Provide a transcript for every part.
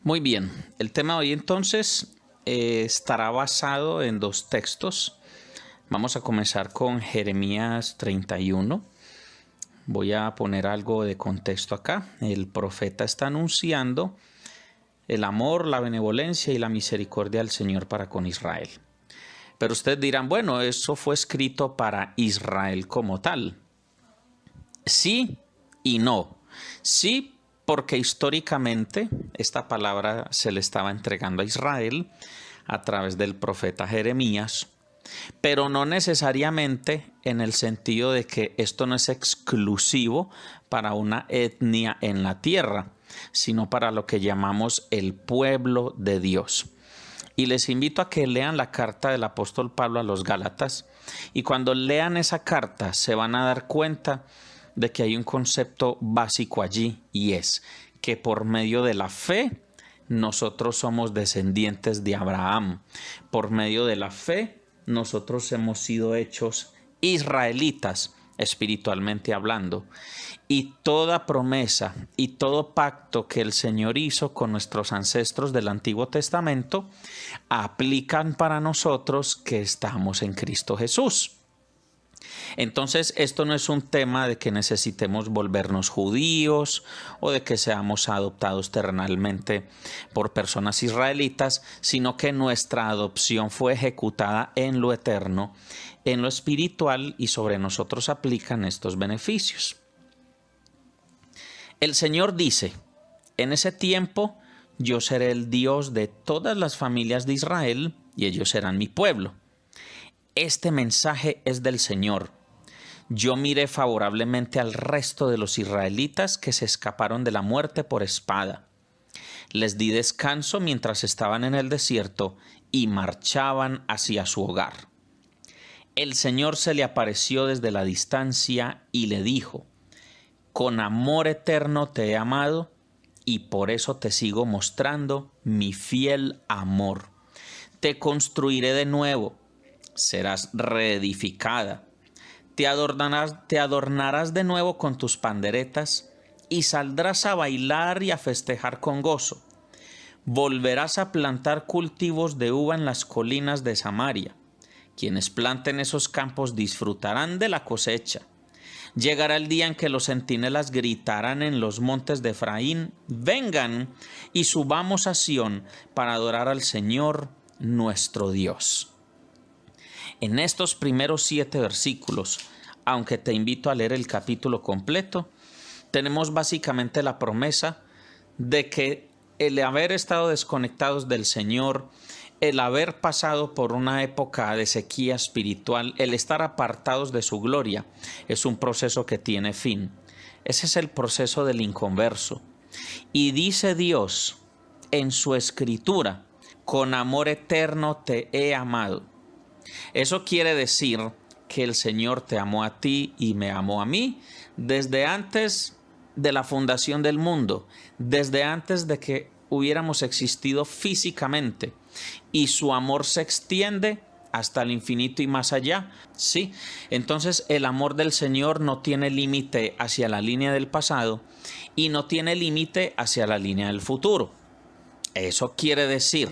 Muy bien, el tema de hoy entonces estará basado en dos textos. Vamos a comenzar con Jeremías 31. Voy a poner algo de contexto acá. El profeta está anunciando el amor, la benevolencia y la misericordia del Señor para con Israel. Pero ustedes dirán, bueno, eso fue escrito para Israel como tal. Sí y no. Sí, porque históricamente esta palabra se le estaba entregando a Israel a través del profeta Jeremías, pero no necesariamente en el sentido de que esto no es exclusivo para una etnia en la tierra, sino para lo que llamamos el pueblo de Dios. Y les invito a que lean la carta del apóstol Pablo a los Gálatas, y cuando lean esa carta se van a dar cuenta de que hay un concepto básico allí, y es que por medio de la fe nosotros somos descendientes de Abraham. Por medio de la fe nosotros hemos sido hechos israelitas, espiritualmente hablando. Y toda promesa y todo pacto que el Señor hizo con nuestros ancestros del Antiguo Testamento aplican para nosotros que estamos en Cristo Jesús. Entonces, esto no es un tema de que necesitemos volvernos judíos o de que seamos adoptados terrenalmente por personas israelitas, sino que nuestra adopción fue ejecutada en lo eterno, en lo espiritual, y sobre nosotros aplican estos beneficios. El Señor dice, en ese tiempo yo seré el Dios de todas las familias de Israel y ellos serán mi pueblo. Este mensaje es del Señor. Yo miré favorablemente al resto de los israelitas que se escaparon de la muerte por espada. Les di descanso mientras estaban en el desierto y marchaban hacia su hogar. El Señor se le apareció desde la distancia y le dijo, con amor eterno te he amado y por eso te sigo mostrando mi fiel amor. Te construiré de nuevo, serás reedificada. Te adornarás de nuevo con tus panderetas y saldrás a bailar y a festejar con gozo. Volverás a plantar cultivos de uva en las colinas de Samaria. Quienes planten esos campos disfrutarán de la cosecha. Llegará el día en que los centinelas gritarán en los montes de Efraín, vengan y subamos a Sión para adorar al Señor nuestro Dios. En estos primeros 7 versículos, aunque te invito a leer el capítulo completo, tenemos básicamente la promesa de que el haber estado desconectados del Señor, el haber pasado por una época de sequía espiritual, el estar apartados de su gloria, es un proceso que tiene fin. Ese es el proceso del inconverso. Y dice Dios en su escritura, con amor eterno te he amado. Eso quiere decir que el Señor te amó a ti y me amó a mí desde antes de la fundación del mundo, desde antes de que hubiéramos existido físicamente, y su amor se extiende hasta el infinito y más allá. Sí, entonces el amor del Señor no tiene límite hacia la línea del pasado y no tiene límite hacia la línea del futuro. Eso quiere decir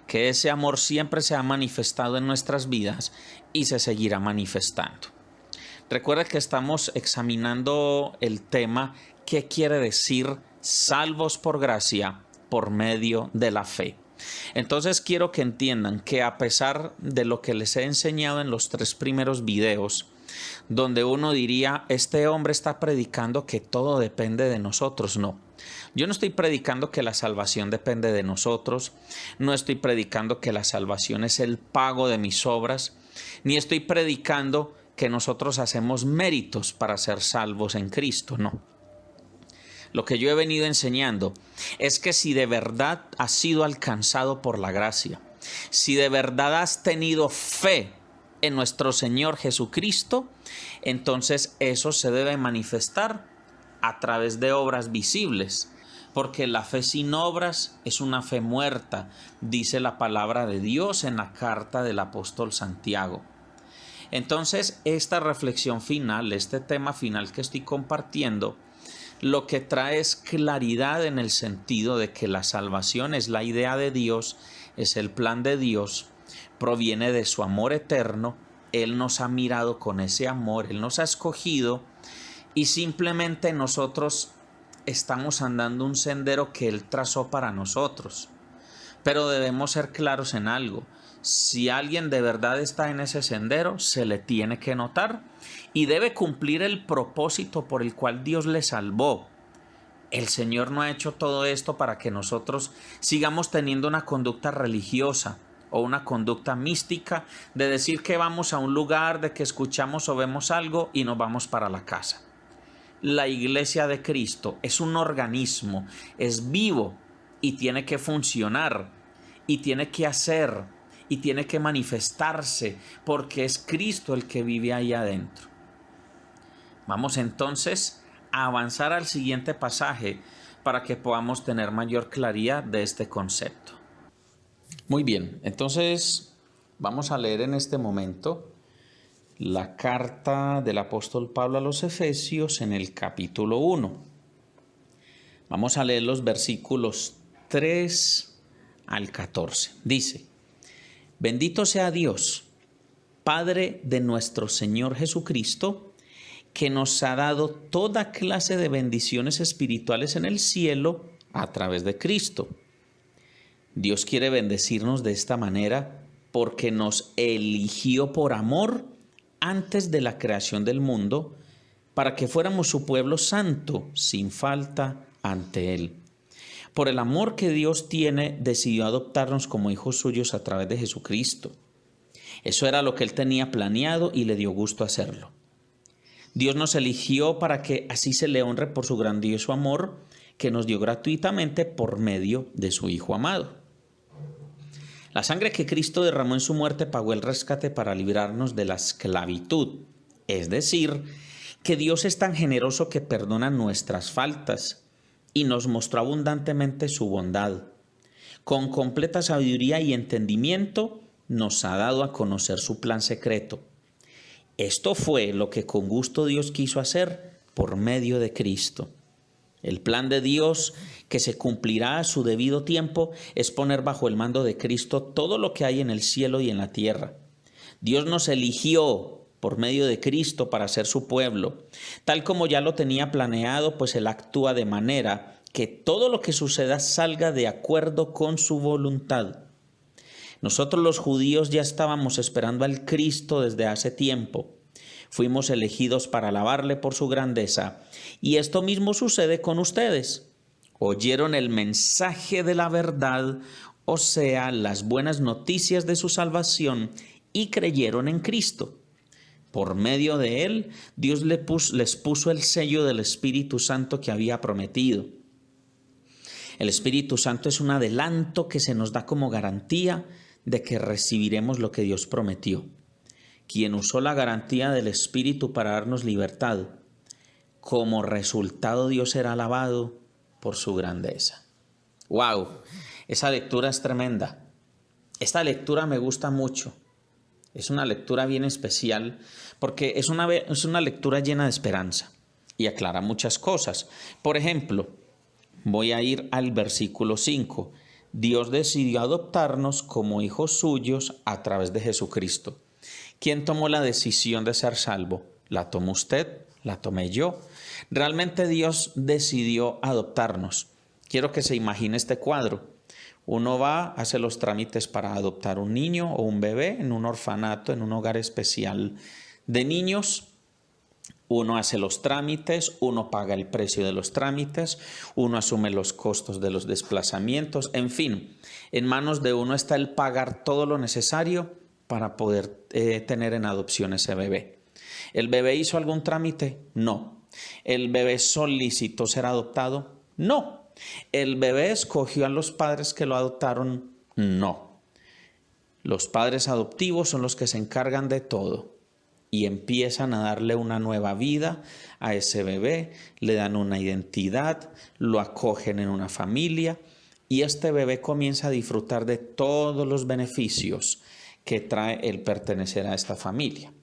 que ese amor siempre se ha manifestado en nuestras vidas y se seguirá manifestando. Recuerda que estamos examinando el tema ¿qué quiere decir salvos por gracia por medio de la fe? Entonces quiero que entiendan que a pesar de lo que les he enseñado en los 3 primeros videos, donde uno diría, este hombre está predicando que todo depende de nosotros, no. Yo no estoy predicando que la salvación depende de nosotros, no estoy predicando que la salvación es el pago de mis obras, ni estoy predicando que nosotros hacemos méritos para ser salvos en Cristo, no. Lo que yo he venido enseñando es que si de verdad has sido alcanzado por la gracia, si de verdad has tenido fe en nuestro Señor Jesucristo, entonces eso se debe manifestar a través de obras visibles. Porque la fe sin obras es una fe muerta, dice la palabra de Dios en la carta del apóstol Santiago. Entonces, esta reflexión final, este tema final que estoy compartiendo, lo que trae es claridad en el sentido de que la salvación es la idea de Dios, es el plan de Dios, proviene de su amor eterno. Él nos ha mirado con ese amor, Él nos ha escogido y simplemente nosotros estamos andando un sendero que Él trazó para nosotros. Pero debemos ser claros en algo. Si alguien de verdad está en ese sendero, se le tiene que notar y debe cumplir el propósito por el cual Dios le salvó. El Señor no ha hecho todo esto para que nosotros sigamos teniendo una conducta religiosa o una conducta mística de decir que vamos a un lugar, de que escuchamos o vemos algo y nos vamos para la casa. La iglesia de Cristo es un organismo, es vivo y tiene que funcionar y tiene que hacer y tiene que manifestarse porque es Cristo el que vive ahí adentro. Vamos entonces a avanzar al siguiente pasaje para que podamos tener mayor claridad de este concepto. Muy bien, entonces vamos a leer en este momento la carta del apóstol Pablo a los Efesios en el capítulo 1. Vamos a leer los versículos 3 al 14. Dice: Bendito sea Dios, Padre de nuestro Señor Jesucristo, que nos ha dado toda clase de bendiciones espirituales en el cielo a través de Cristo. Dios quiere bendecirnos de esta manera porque nos eligió por amor antes de la creación del mundo, para que fuéramos su pueblo santo, sin falta ante Él. Por el amor que Dios tiene, decidió adoptarnos como hijos suyos a través de Jesucristo. Eso era lo que Él tenía planeado y le dio gusto hacerlo. Dios nos eligió para que así se le honre por su grandioso amor que nos dio gratuitamente por medio de su Hijo amado. La sangre que Cristo derramó en su muerte pagó el rescate para librarnos de la esclavitud. Es decir, que Dios es tan generoso que perdona nuestras faltas y nos mostró abundantemente su bondad. Con completa sabiduría y entendimiento nos ha dado a conocer su plan secreto. Esto fue lo que con gusto Dios quiso hacer por medio de Cristo. El plan de Dios, que se cumplirá a su debido tiempo, es poner bajo el mando de Cristo todo lo que hay en el cielo y en la tierra. Dios nos eligió por medio de Cristo para ser su pueblo, tal como ya lo tenía planeado, pues Él actúa de manera que todo lo que suceda salga de acuerdo con su voluntad. Nosotros los judíos ya estábamos esperando al Cristo desde hace tiempo. Fuimos elegidos para alabarle por su grandeza. Y esto mismo sucede con ustedes. Oyeron el mensaje de la verdad, o sea, las buenas noticias de su salvación, y creyeron en Cristo. Por medio de Él, Dios les puso el sello del Espíritu Santo que había prometido. El Espíritu Santo es un adelanto que se nos da como garantía de que recibiremos lo que Dios prometió. Quien usó la garantía del Espíritu para darnos libertad. Como resultado, Dios será alabado por su grandeza. ¡Wow! Esa lectura es tremenda. Esta lectura me gusta mucho. Es una lectura bien especial porque es una lectura llena de esperanza y aclara muchas cosas. Por ejemplo, voy a ir al versículo 5. Dios decidió adoptarnos como hijos suyos a través de Jesucristo. ¿Quién tomó la decisión de ser salvo? ¿La tomó usted? ¿La tomé yo? Realmente Dios decidió adoptarnos. Quiero que se imagine este cuadro. Uno va, hace los trámites para adoptar un niño o un bebé en un orfanato, en un hogar especial de niños. Uno hace los trámites, uno paga el precio de los trámites, uno asume los costos de los desplazamientos. En fin, en manos de uno está el pagar todo lo necesario para poder tener en adopción ese bebé. ¿El bebé hizo algún trámite? No. ¿El bebé solicitó ser adoptado? No. ¿El bebé escogió a los padres que lo adoptaron? No. Los padres adoptivos son los que se encargan de todo y empiezan a darle una nueva vida a ese bebé, le dan una identidad, lo acogen en una familia y este bebé comienza a disfrutar de todos los beneficios que trae el pertenecer a esta familia.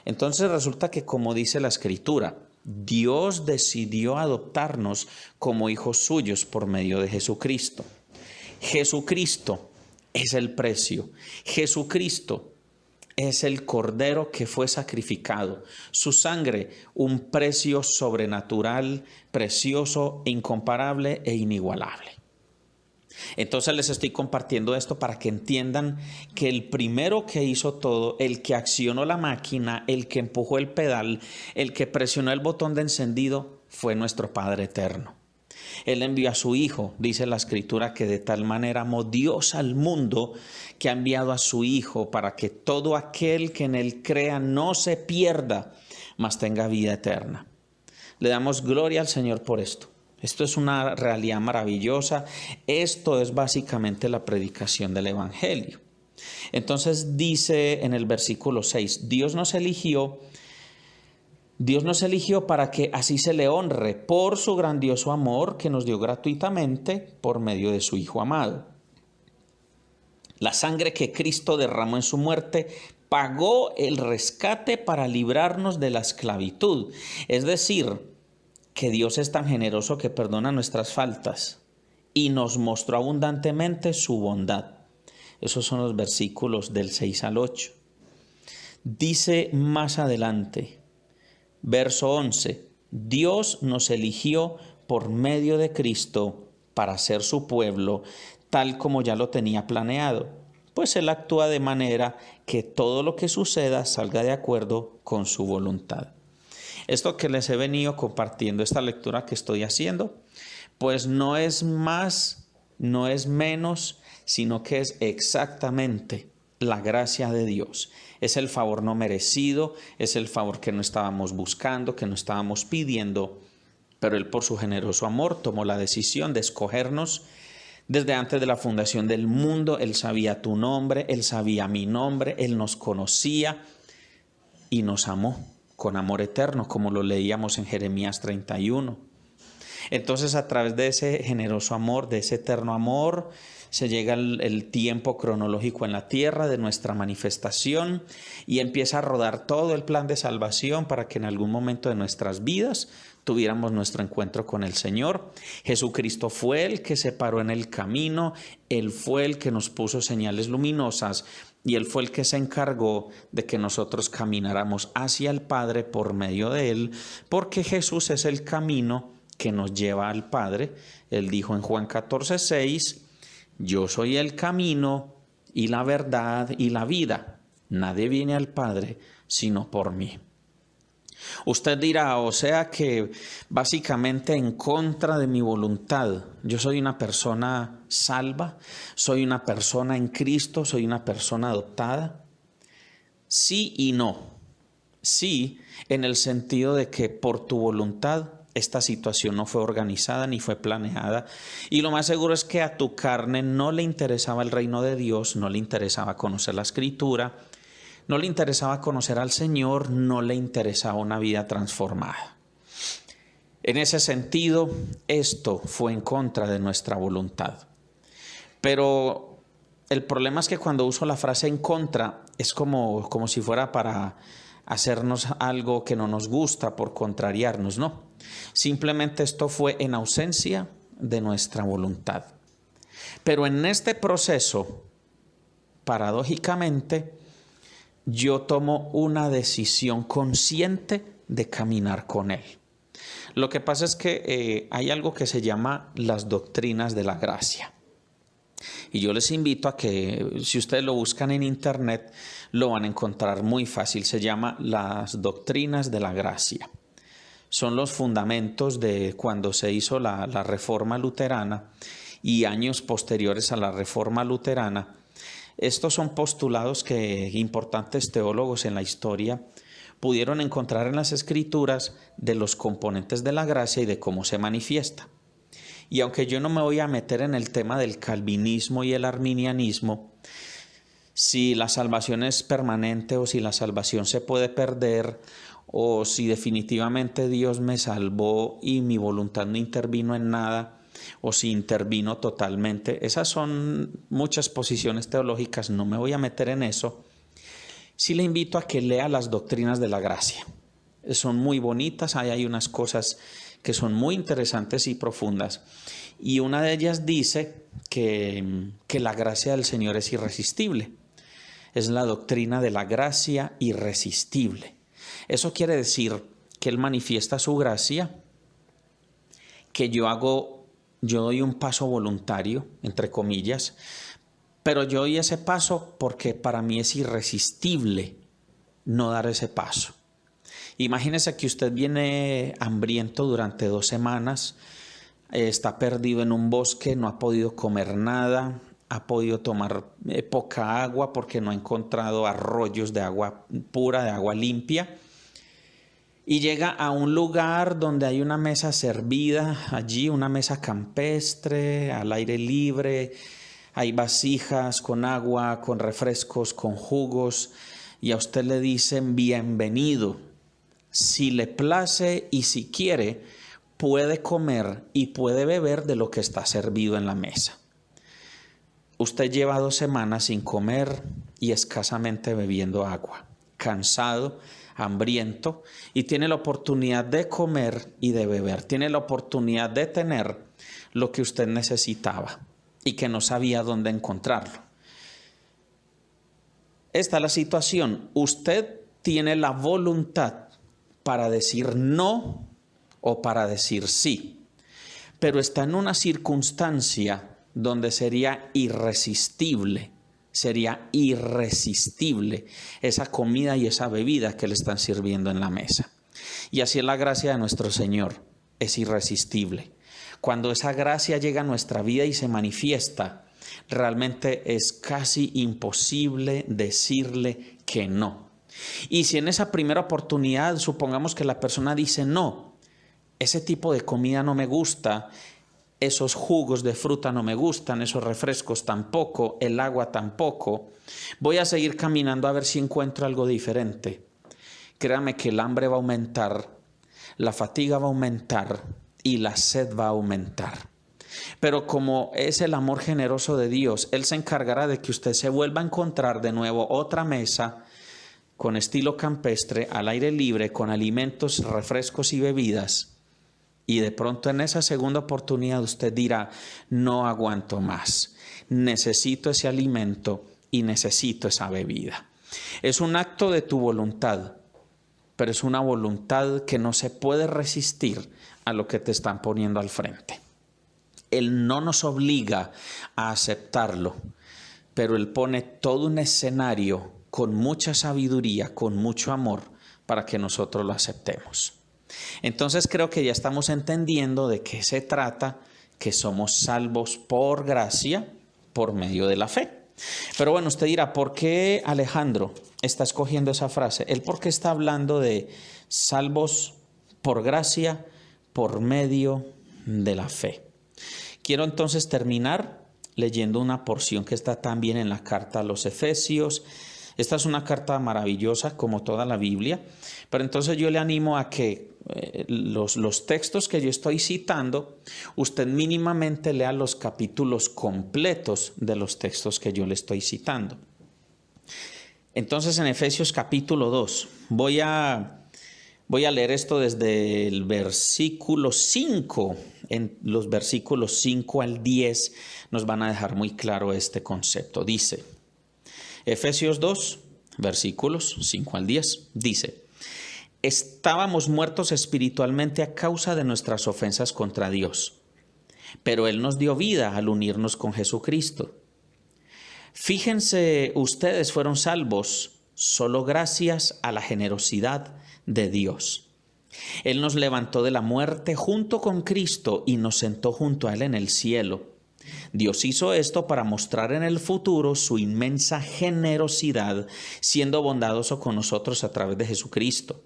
Entonces resulta que, como dice la Escritura, Dios decidió adoptarnos como hijos suyos por medio de Jesucristo. Jesucristo es el precio. Jesucristo es el cordero que fue sacrificado. Su sangre, un precio sobrenatural, precioso, incomparable e inigualable. Entonces les estoy compartiendo esto para que entiendan que el primero que hizo todo, el que accionó la máquina, el que empujó el pedal, el que presionó el botón de encendido, fue nuestro Padre eterno. Él envió a su Hijo, dice la Escritura, que de tal manera amó Dios al mundo, que ha enviado a su Hijo para que todo aquel que en Él crea no se pierda, mas tenga vida eterna. Le damos gloria al Señor por esto. Esto es una realidad maravillosa. Esto es básicamente la predicación del Evangelio. Entonces dice en el versículo 6, Dios nos eligió para que así se le honre por su grandioso amor que nos dio gratuitamente por medio de su Hijo amado. La sangre que Cristo derramó en su muerte pagó el rescate para librarnos de la esclavitud. Es decir, que Dios es tan generoso que perdona nuestras faltas y nos mostró abundantemente su bondad. Esos son los versículos del 6 al 8. Dice más adelante, verso 11, Dios nos eligió por medio de Cristo para ser su pueblo, tal como ya lo tenía planeado, pues Él actúa de manera que todo lo que suceda salga de acuerdo con su voluntad. Esto que les he venido compartiendo, esta lectura que estoy haciendo, pues no es más, no es menos, sino que es exactamente la gracia de Dios. Es el favor no merecido, es el favor que no estábamos buscando, que no estábamos pidiendo, pero Él por su generoso amor tomó la decisión de escogernos desde antes de la fundación del mundo. Él sabía tu nombre, Él sabía mi nombre, Él nos conocía y nos amó con amor eterno, como lo leíamos en Jeremías 31. Entonces, a través de ese generoso amor, de ese eterno amor, se llega el tiempo cronológico en la tierra de nuestra manifestación y empieza a rodar todo el plan de salvación para que en algún momento de nuestras vidas tuviéramos nuestro encuentro con el Señor. Jesucristo fue el que se paró en el camino, Él fue el que nos puso señales luminosas y Él fue el que se encargó de que nosotros camináramos hacia el Padre por medio de Él, porque Jesús es el camino que nos lleva al Padre. Él dijo en Juan 14:6, yo soy el camino y la verdad y la vida. Nadie viene al Padre sino por mí. Usted dirá, o sea que básicamente en contra de mi voluntad, yo soy una persona salva, soy una persona en Cristo, soy una persona adoptada. Sí y no. Sí, en el sentido de que por tu voluntad esta situación no fue organizada ni fue planeada, y lo más seguro es que a tu carne no le interesaba el reino de Dios, no le interesaba conocer la Escritura, no le interesaba conocer al Señor, no le interesaba una vida transformada. En ese sentido, esto fue en contra de nuestra voluntad. Pero el problema es que cuando uso la frase en contra, es como si fuera para hacernos algo que no nos gusta, por contrariarnos, no. Simplemente esto fue en ausencia de nuestra voluntad. Pero en este proceso, paradójicamente, yo tomo una decisión consciente de caminar con Él. Lo que pasa es que hay algo que se llama las doctrinas de la gracia. Y yo les invito a que, si ustedes lo buscan en internet, lo van a encontrar muy fácil. Se llama las doctrinas de la gracia. Son los fundamentos de cuando se hizo la Reforma Luterana y años posteriores a la Reforma Luterana. Estos son postulados que importantes teólogos en la historia pudieron encontrar en las Escrituras de los componentes de la gracia y de cómo se manifiesta. Y aunque yo no me voy a meter en el tema del calvinismo y el arminianismo, si la salvación es permanente o si la salvación se puede perder, o si definitivamente Dios me salvó y mi voluntad no intervino en nada, o si intervino totalmente, esas son muchas posiciones teológicas, no me voy a meter en eso, sí le invito a que lea las doctrinas de la gracia. Son muy bonitas, hay unas cosas que son muy interesantes y profundas. Y una de ellas dice que la gracia del Señor es irresistible. Es la doctrina de la gracia irresistible. Eso quiere decir que Él manifiesta su gracia, que yo doy un paso voluntario, entre comillas, pero yo doy ese paso porque para mí es irresistible no dar ese paso. Imagínese que usted viene hambriento durante 2 semanas, está perdido en un bosque, no ha podido comer nada, ha podido tomar poca agua porque no ha encontrado arroyos de agua pura, de agua limpia. Y llega a un lugar donde hay una mesa servida, allí una mesa campestre, al aire libre, hay vasijas con agua, con refrescos, con jugos, y a usted le dicen bienvenido. Si le place y si quiere, puede comer y puede beber de lo que está servido en la mesa. Usted lleva 2 semanas sin comer y escasamente bebiendo agua, cansado, hambriento, y tiene la oportunidad de comer y de beber. Tiene la oportunidad de tener lo que usted necesitaba y que no sabía dónde encontrarlo. Esta es la situación. Usted tiene la voluntad para decir no o para decir sí, pero está en una circunstancia donde sería irresistible esa comida y esa bebida que le están sirviendo en la mesa. Y así es la gracia de nuestro Señor, es irresistible. Cuando esa gracia llega a nuestra vida y se manifiesta, realmente es casi imposible decirle que no. Y si en esa primera oportunidad supongamos que la persona dice no, ese tipo de comida no me gusta, esos jugos de fruta no me gustan, esos refrescos tampoco, el agua tampoco, voy a seguir caminando a ver si encuentro algo diferente. Créame que el hambre va a aumentar, la fatiga va a aumentar y la sed va a aumentar. Pero como es el amor generoso de Dios, Él se encargará de que usted se vuelva a encontrar de nuevo otra mesa con estilo campestre, al aire libre, con alimentos, refrescos y bebidas. Y de pronto en esa segunda oportunidad usted dirá, no aguanto más, necesito ese alimento y necesito esa bebida. Es un acto de tu voluntad, pero es una voluntad que no se puede resistir a lo que te están poniendo al frente. Él no nos obliga a aceptarlo, pero Él pone todo un escenario con mucha sabiduría, con mucho amor, para que nosotros lo aceptemos. Entonces creo que ya estamos entendiendo de qué se trata, que somos salvos por gracia, por medio de la fe. Pero bueno, usted dirá, ¿por qué Alejandro está escogiendo esa frase? ¿Él por qué está hablando de salvos por gracia, por medio de la fe? Quiero entonces terminar leyendo una porción que está también en la carta a los Efesios. Esta es una carta maravillosa, como toda la Biblia, pero entonces yo le animo a que los textos que yo estoy citando, usted mínimamente lea los capítulos completos de los textos que yo le estoy citando. Entonces en Efesios capítulo 2, voy a leer esto desde el versículo 5. En los versículos 5 al 10 nos van a dejar muy claro este concepto. Dice, Efesios 2, versículos 5 al 10, dice: estábamos muertos espiritualmente a causa de nuestras ofensas contra Dios, pero Él nos dio vida al unirnos con Jesucristo. Fíjense, ustedes fueron salvos solo gracias a la generosidad de Dios. Él nos levantó de la muerte junto con Cristo y nos sentó junto a Él en el cielo. Dios hizo esto para mostrar en el futuro su inmensa generosidad, siendo bondadoso con nosotros a través de Jesucristo.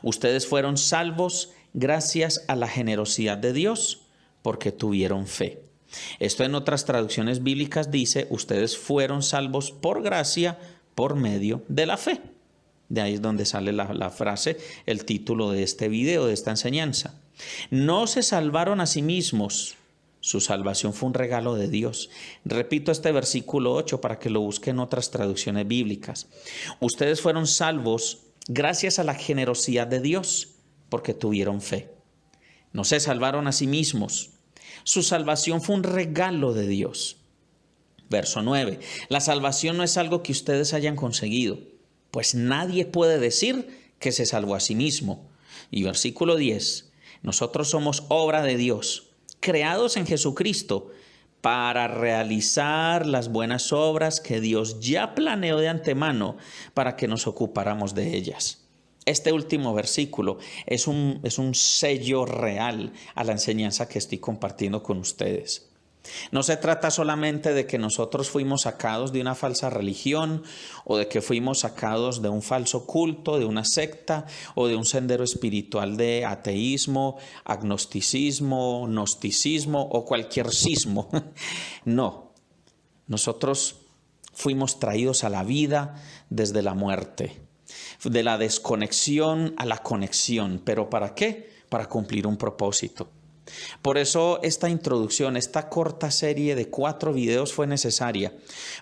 Ustedes fueron salvos gracias a la generosidad de Dios porque tuvieron fe. Esto en otras traducciones bíblicas dice, ustedes fueron salvos por gracia por medio de la fe. De ahí es donde sale la frase, el título de este video, de esta enseñanza. No se salvaron a sí mismos, Su salvación fue un regalo de Dios. Repito este versículo 8 para que lo busquen en otras traducciones bíblicas. Ustedes fueron salvos gracias a la generosidad de Dios, porque tuvieron fe. No se salvaron a sí mismos. Su salvación fue un regalo de Dios. Verso 9. La salvación no es algo que ustedes hayan conseguido, pues nadie puede decir que se salvó a sí mismo. Y versículo 10. Nosotros somos obra de Dios, creados en Jesucristo para realizar las buenas obras que Dios ya planeó de antemano para que nos ocupáramos de ellas. Este último versículo es un sello real a la enseñanza que estoy compartiendo con ustedes. No se trata solamente de que nosotros fuimos sacados de una falsa religión o de que fuimos sacados de un falso culto, de una secta o de un sendero espiritual de ateísmo, agnosticismo, gnosticismo o cualquier sismo. No, nosotros fuimos traídos a la vida desde la muerte, de la desconexión a la conexión. ¿Pero para qué? Para cumplir un propósito. Por eso esta introducción, esta corta serie de 4 videos fue necesaria,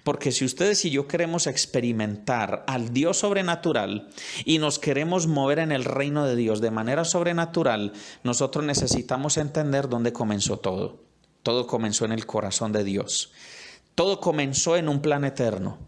porque si ustedes y yo queremos experimentar al Dios sobrenatural y nos queremos mover en el reino de Dios de manera sobrenatural, nosotros necesitamos entender dónde comenzó todo. Todo comenzó en el corazón de Dios. Todo comenzó en un plan eterno.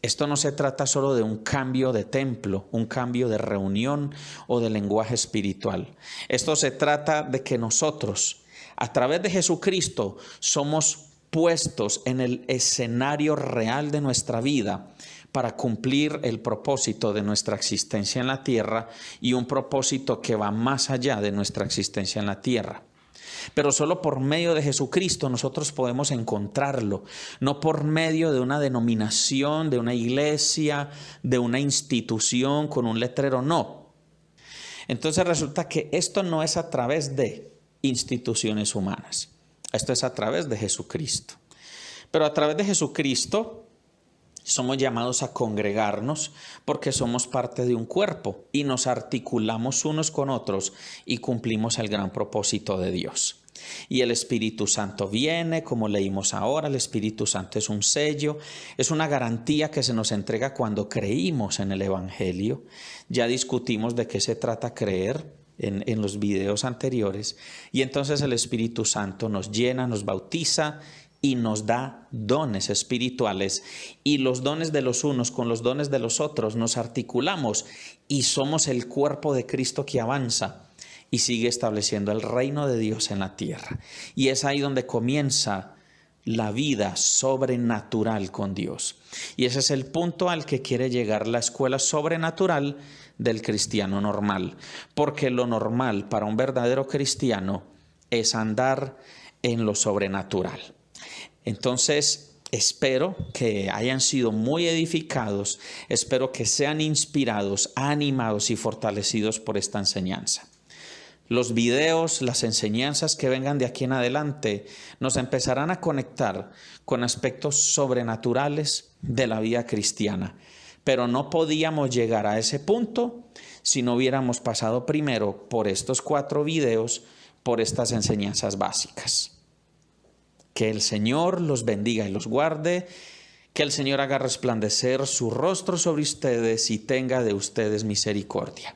Esto no se trata solo de un cambio de templo, un cambio de reunión o de lenguaje espiritual. Esto se trata de que nosotros, a través de Jesucristo, somos puestos en el escenario real de nuestra vida para cumplir el propósito de nuestra existencia en la tierra y un propósito que va más allá de nuestra existencia en la tierra. Pero solo por medio de Jesucristo nosotros podemos encontrarlo, no por medio de una denominación, de una iglesia, de una institución con un letrero, no. Entonces resulta que esto no es a través de instituciones humanas, esto es a través de Jesucristo. Pero a través de Jesucristo somos llamados a congregarnos porque somos parte de un cuerpo y nos articulamos unos con otros y cumplimos el gran propósito de Dios. Y el Espíritu Santo viene, como leímos ahora, el Espíritu Santo es un sello, es una garantía que se nos entrega cuando creímos en el Evangelio. Ya discutimos de qué se trata creer en los videos anteriores. Y entonces el Espíritu Santo nos llena, nos bautiza y nos da dones espirituales, y los dones de los unos con los dones de los otros nos articulamos y somos el cuerpo de Cristo que avanza y sigue estableciendo el reino de Dios en la tierra. Y es ahí donde comienza la vida sobrenatural con Dios. Y ese es el punto al que quiere llegar la escuela sobrenatural del cristiano normal, porque lo normal para un verdadero cristiano es andar en lo sobrenatural. Entonces, espero que hayan sido muy edificados, espero que sean inspirados, animados y fortalecidos por esta enseñanza. Los videos, las enseñanzas que vengan de aquí en adelante nos empezarán a conectar con aspectos sobrenaturales de la vida cristiana, pero no podíamos llegar a ese punto si no hubiéramos pasado primero por estos 4 videos, por estas enseñanzas básicas. Que el Señor los bendiga y los guarde, que el Señor haga resplandecer su rostro sobre ustedes y tenga de ustedes misericordia.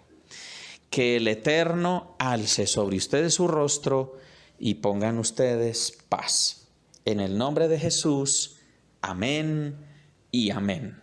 Que el Eterno alce sobre ustedes su rostro y ponga en ustedes paz. En el nombre de Jesús, amén y amén.